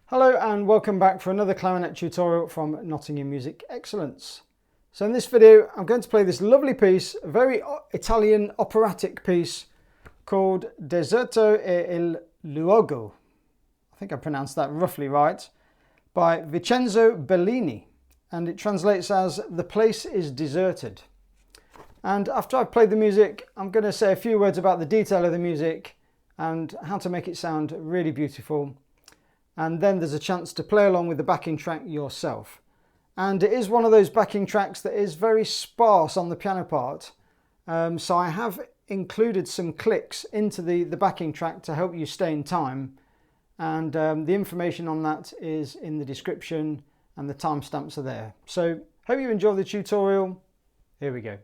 Hello and welcome back for another clarinet tutorial from Nottingham Music Excellence. So in this video I'm going to play this lovely piece, a very Italian operatic piece called Deserto e il Luogo. I think I pronounced that roughly right, by Vincenzo Bellini, and it translates as "The place is deserted." And after I've played the music, I'm going to say a few words about the detail of the music and how to make it sound really beautiful. And then there's a chance to play along with the backing track yourself. And it is one of those backing tracks that is very sparse on the piano part. So I have included some clicks into the backing track to help you stay in time. And the information on that is in the description and the timestamps are there. So hope you enjoy the tutorial. Here we go.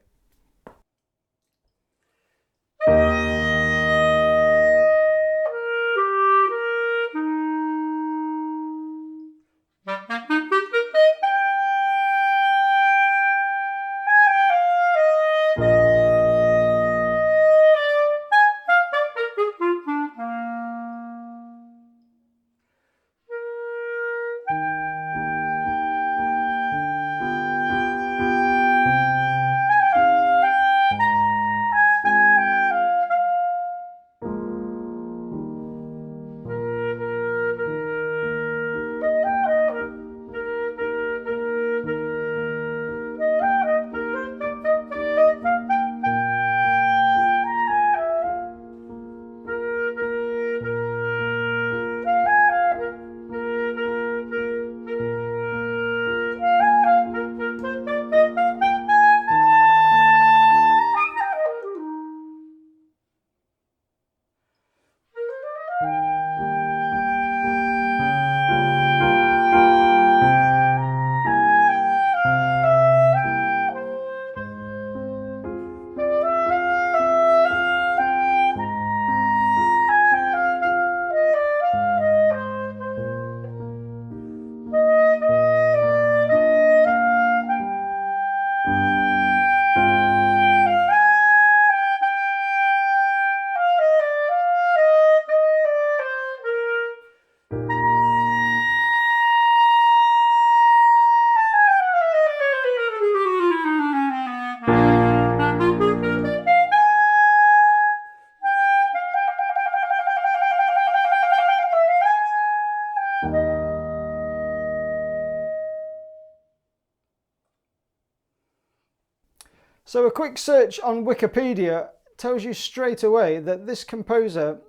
So a quick search on Wikipedia tells you straight away that this composer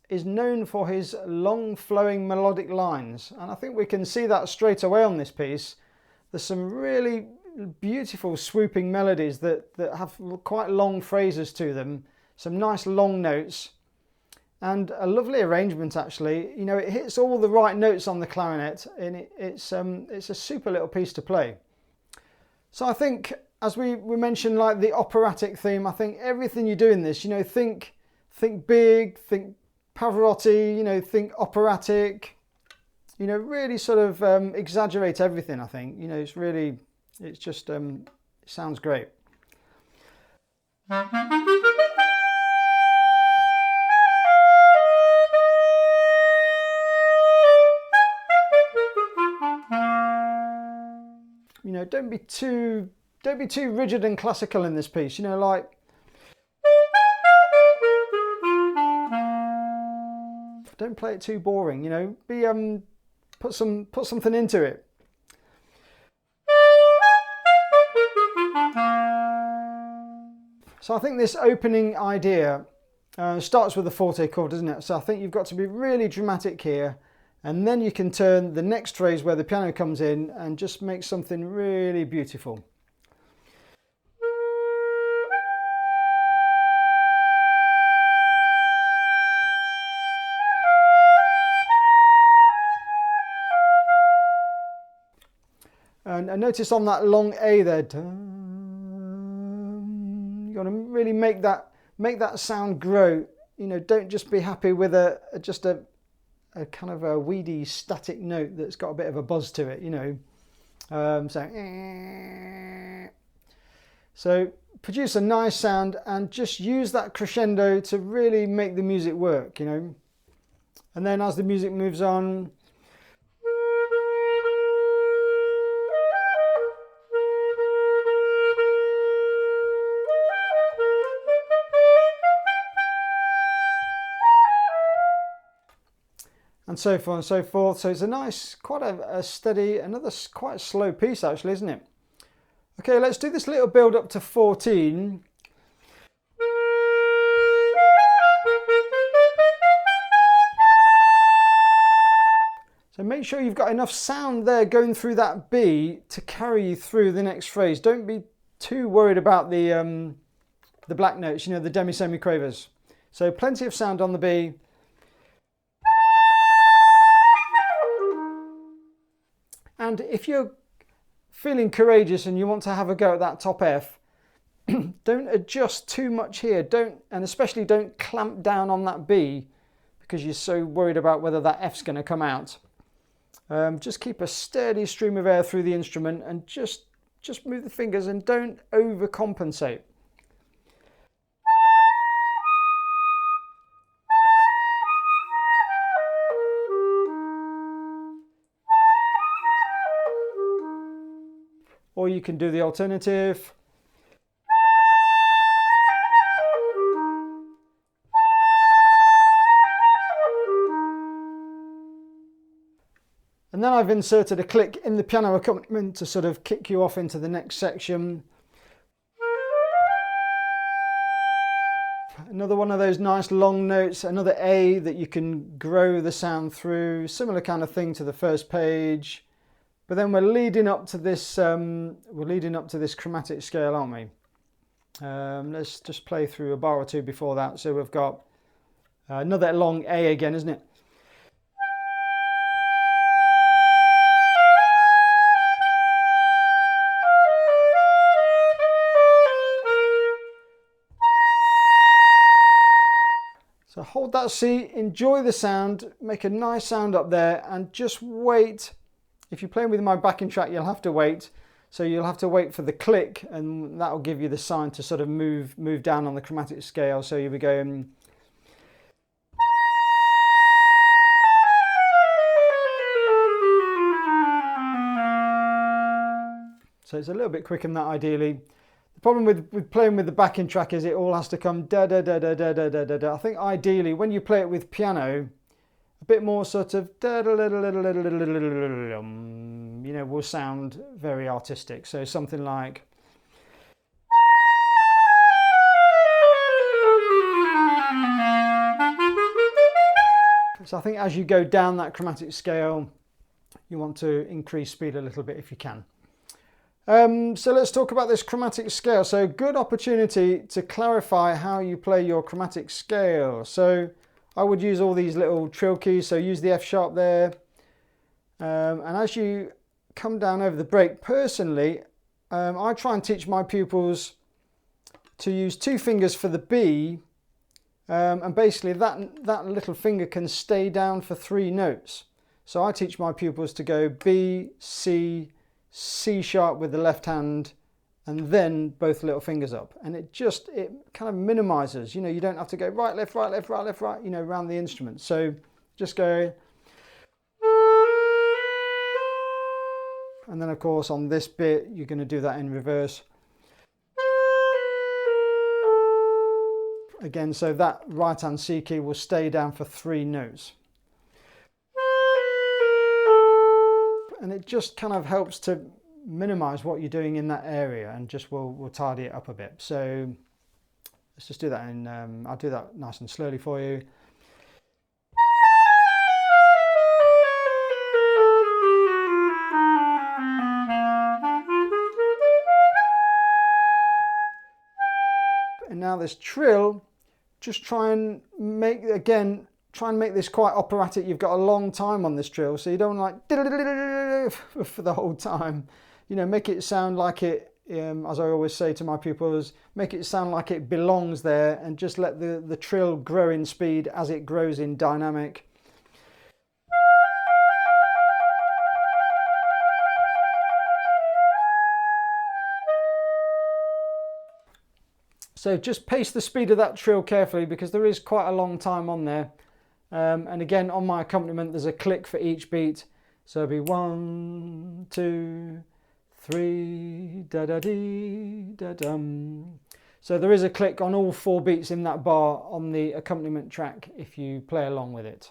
is known for his long flowing melodic lines, and I think we can see that straight away on this piece. There's some really beautiful swooping melodies that have quite long phrases to them, some nice long notes, and a lovely arrangement actually. You know, it hits all the right notes on the clarinet, and it's a super little piece to play. So I think, as we mentioned, like the operatic theme, I think everything you do in this, you know, think big, think Pavarotti, you know, think operatic, you know, really sort of exaggerate everything. I think, you know, it's just, it sounds great. You know, don't be too rigid and classical in this piece, you know, like don't play it too boring, you know, put something into it. So I think this opening idea starts with the forte chord, doesn't it? So I think you've got to be really dramatic here, and then you can turn the next phrase where the piano comes in and just make something really beautiful. And notice on that long A there, you've got to really make that sound grow. You know, don't just be happy with just a kind of a weedy static note that's got a bit of a buzz to it, you know. So produce a nice sound and just use that crescendo to really make the music work, you know. And then as the music moves on, and so forth and so forth. So it's a nice, quite a steady, another quite slow piece actually, isn't it? Okay, let's do this little build up to 14. So make sure you've got enough sound there going through that B to carry you through the next phrase. Don't be too worried about the black notes, you know, the demi-semi-quavers. So plenty of sound on the B. And if you're feeling courageous and you want to have a go at that top F, don't adjust too much here. And especially don't clamp down on that B because you're so worried about whether that F's going to come out. Just keep a steady stream of air through the instrument and just move the fingers and don't overcompensate. Or you can do the alternative. And then I've inserted a click in the piano accompaniment to sort of kick you off into the next section. Another one of those nice long notes, another A that you can grow the sound through. Similar kind of thing to the first page. But then we're leading up to this chromatic scale, aren't we? Let's just play through a bar or two before that. So we've got another long A again, isn't it? So hold that C, enjoy the sound, make a nice sound up there, and just wait. If you're playing with my backing track, you'll have to wait. So you'll have to wait for the click, and that will give you the sign to sort of move down on the chromatic scale. So you'll be going. So it's a little bit quicker than that ideally. The problem with playing with the backing track is it all has to come da da da da da da da da da. I think ideally when you play it with piano, a bit more sort of da da da da da da da da, you know, will sound very artistic. So something like. So I think as you go down that chromatic scale, you want to increase speed a little bit if you can. So let's talk about this chromatic scale. So good opportunity to clarify how you play your chromatic scale. So I would use all these little trill keys. So use the F sharp there. And as you come down over the break, personally, I try and teach my pupils to use 2 fingers for the B. And basically that little finger can stay down for 3 notes. So I teach my pupils to go B, C, C sharp with the left hand, and then both little fingers up. And it kind of minimizes, you know, you don't have to go right, left, right, left, right, left, right, you know, around the instrument. So just go. And then of course on this bit, you're going to do that in reverse. Again, so that right hand C key will stay down for 3 notes. And it just kind of helps to minimize what you're doing in that area and just will tidy it up a bit. So let's just do that in, I'll do that nice and slowly for you. And now this trill, just try and make this quite operatic. You've got a long time on this trill, so you don't like for the whole time. You know, make it sound like it, as I always say to my pupils, make it sound like it belongs there, and just let the trill grow in speed as it grows in dynamic. So just pace the speed of that trill carefully because there is quite a long time on there. And again, on my accompaniment, there's a click for each beat. So it'll be 1, 2, 3, da da dee, da dum. So there is a click on all 4 beats in that bar on the accompaniment track if you play along with it.